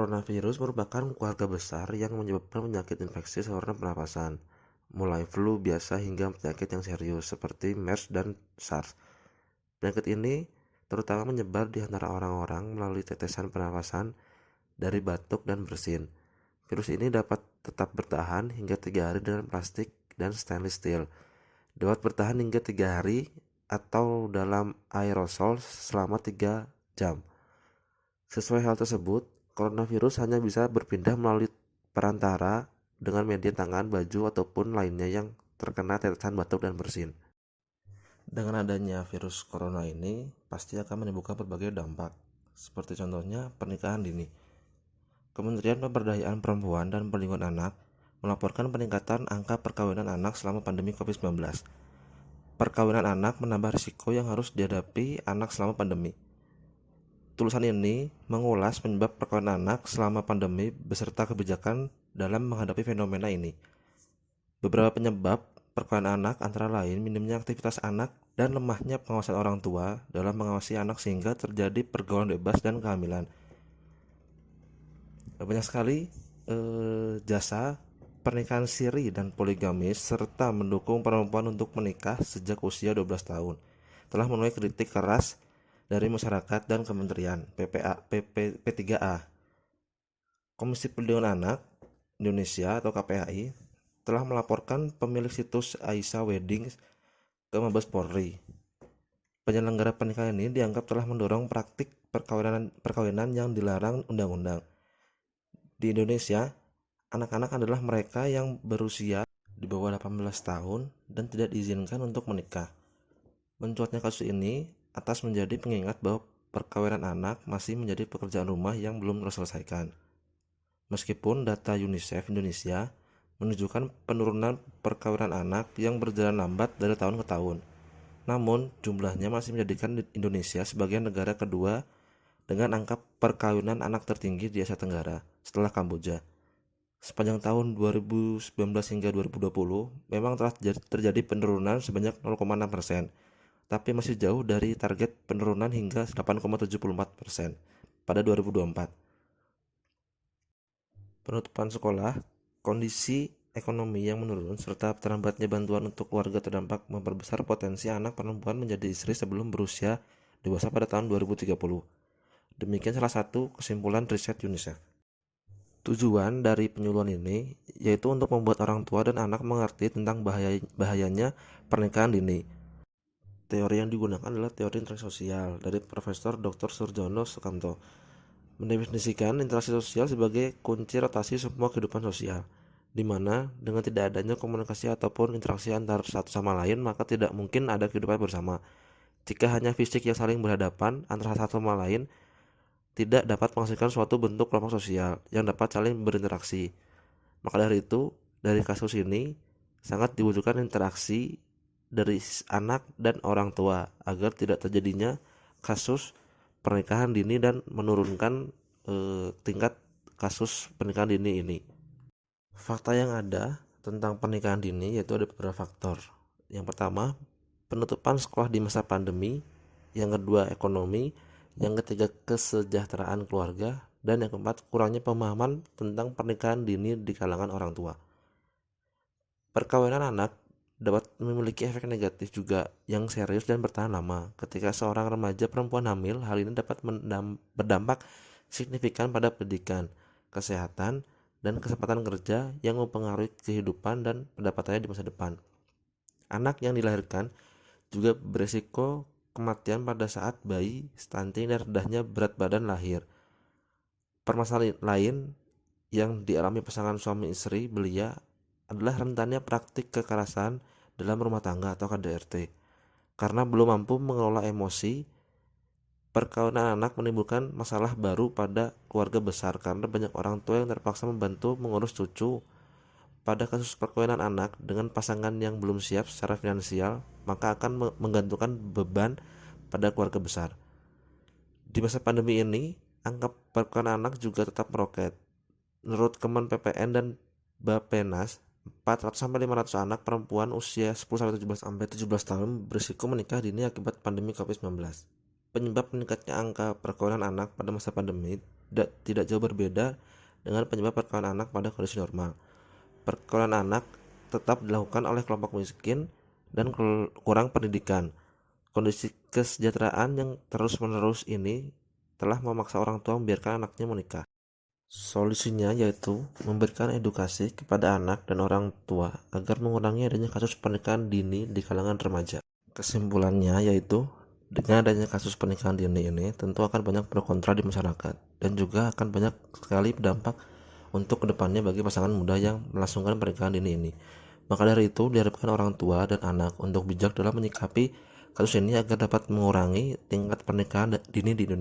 coronavirus merupakan keluarga besar yang menyebabkan penyakit infeksi saluran pernapasan, mulai flu biasa hingga penyakit yang serius seperti MERS dan SARS. Penyakit ini terutama menyebar di antara orang-orang melalui tetesan pernapasan dari batuk dan bersin. Virus ini dapat tetap bertahan hingga 3 hari dengan plastik dan stainless steel. Dapat bertahan hingga 3 hari atau dalam aerosol selama 3 jam. Sesuai hal tersebut, coronavirus hanya bisa berpindah melalui perantara dengan media tangan, baju, ataupun lainnya yang terkena tetesan batuk dan bersin. Dengan adanya virus corona ini, pasti akan menimbulkan berbagai dampak, seperti contohnya pernikahan dini. Kementerian Pemberdayaan Perempuan dan Perlindungan Anak melaporkan peningkatan angka perkawinan anak selama pandemi COVID-19. Perkawinan anak menambah risiko yang harus dihadapi anak selama pandemi. Tulisan ini mengulas penyebab perkawinan anak selama pandemi beserta kebijakan dalam menghadapi fenomena ini. Beberapa penyebab perkawinan anak antara lain minimnya aktivitas anak dan lemahnya pengawasan orang tua dalam mengawasi anak sehingga terjadi pergaulan bebas dan kehamilan. Banyak sekali jasa pernikahan siri dan poligamis serta mendukung perempuan untuk menikah sejak usia 12 tahun telah menuai kritik keras dari masyarakat dan kementerian. P3A, Komisi Perlindungan Anak Indonesia atau KPAI telah melaporkan pemilik situs Aisyah Wedding ke Mabes Polri. Penyelenggara pernikahan ini dianggap telah mendorong praktik perkawinan yang dilarang undang-undang. Di Indonesia, anak-anak adalah mereka yang berusia di bawah 18 tahun dan tidak diizinkan untuk menikah. Mencuatnya kasus ini atas menjadi pengingat bahwa perkawinan anak masih menjadi pekerjaan rumah yang belum terselesaikan. Meskipun data UNICEF Indonesia menunjukkan penurunan perkawinan anak yang berjalan lambat dari tahun ke tahun, namun jumlahnya masih menjadikan Indonesia sebagai negara kedua dengan angka perkawinan anak tertinggi di Asia Tenggara setelah Kamboja. Sepanjang tahun 2019 hingga 2020 memang telah terjadi penurunan sebanyak 0,6%. Tapi masih jauh dari target penurunan hingga 8,74% pada 2024. Penutupan sekolah, kondisi ekonomi yang menurun, serta terhambatnya bantuan untuk keluarga terdampak memperbesar potensi anak perempuan menjadi istri sebelum berusia dewasa pada tahun 2030. Demikian salah satu kesimpulan riset UNICEF. Tujuan dari penyuluhan ini yaitu untuk membuat orang tua dan anak mengerti tentang bahayanya pernikahan dini. Teori yang digunakan adalah teori interaksi sosial dari Profesor Dr. Surjono Sukamto. Mendefinisikan interaksi sosial sebagai kunci rotasi semua kehidupan sosial, di mana dengan tidak adanya komunikasi ataupun interaksi antar satu sama lain, maka tidak mungkin ada kehidupan bersama. Jika hanya fisik yang saling berhadapan antara satu sama lain, tidak dapat menghasilkan suatu bentuk kelompok sosial yang dapat saling berinteraksi. Maka dari itu, dari kasus ini sangat dibutuhkan interaksi dari anak dan orang tua agar tidak terjadinya kasus pernikahan dini dan menurunkan tingkat kasus pernikahan dini ini. Fakta yang ada tentang pernikahan dini yaitu ada beberapa faktor. Yang pertama, penutupan sekolah di masa pandemi. Yang kedua, ekonomi. Yang ketiga, kesejahteraan keluarga. Dan yang keempat, kurangnya pemahaman tentang pernikahan dini di kalangan orang tua. Perkawinan anak dapat memiliki efek negatif juga yang serius dan bertahan lama. Ketika seorang remaja perempuan hamil, hal ini dapat berdampak signifikan pada pendidikan, kesehatan, dan kesempatan kerja yang mempengaruhi kehidupan dan pendapatannya di masa depan. Anak yang dilahirkan juga berisiko kematian pada saat bayi, stunting, dan rendahnya berat badan lahir. Permasalahan lain yang dialami pasangan suami istri belia adalah rentannya praktik kekerasan dalam rumah tangga atau KDRT. Karena belum mampu mengelola emosi, perkawinan anak menimbulkan masalah baru pada keluarga besar karena banyak orang tua yang terpaksa membantu mengurus cucu. Pada kasus perkawinan anak dengan pasangan yang belum siap secara finansial, maka akan menggantungkan beban pada keluarga besar. Di masa pandemi ini, angka perkawinan anak juga tetap meroket. Menurut Kemen PPN dan Bappenas, 400-500 anak perempuan usia 10-17 tahun berisiko menikah dini akibat pandemi COVID-19. Penyebab meningkatnya angka perkawinan anak pada masa pandemi tidak jauh berbeda dengan penyebab perkawinan anak pada kondisi normal. Perkawinan anak tetap dilakukan oleh kelompok miskin dan kurang pendidikan. Kondisi kesejahteraan yang terus-menerus ini telah memaksa orang tua membiarkan anaknya menikah. Solusinya yaitu memberikan edukasi kepada anak dan orang tua agar mengurangi adanya kasus pernikahan dini di kalangan remaja. Kesimpulannya yaitu dengan adanya kasus pernikahan dini ini tentu akan banyak pro kontra di masyarakat dan juga akan banyak sekali berdampak untuk kedepannya bagi pasangan muda yang melangsungkan pernikahan dini ini. Maka dari itu diharapkan orang tua dan anak untuk bijak dalam menyikapi kasus ini agar dapat mengurangi tingkat pernikahan dini di Indonesia.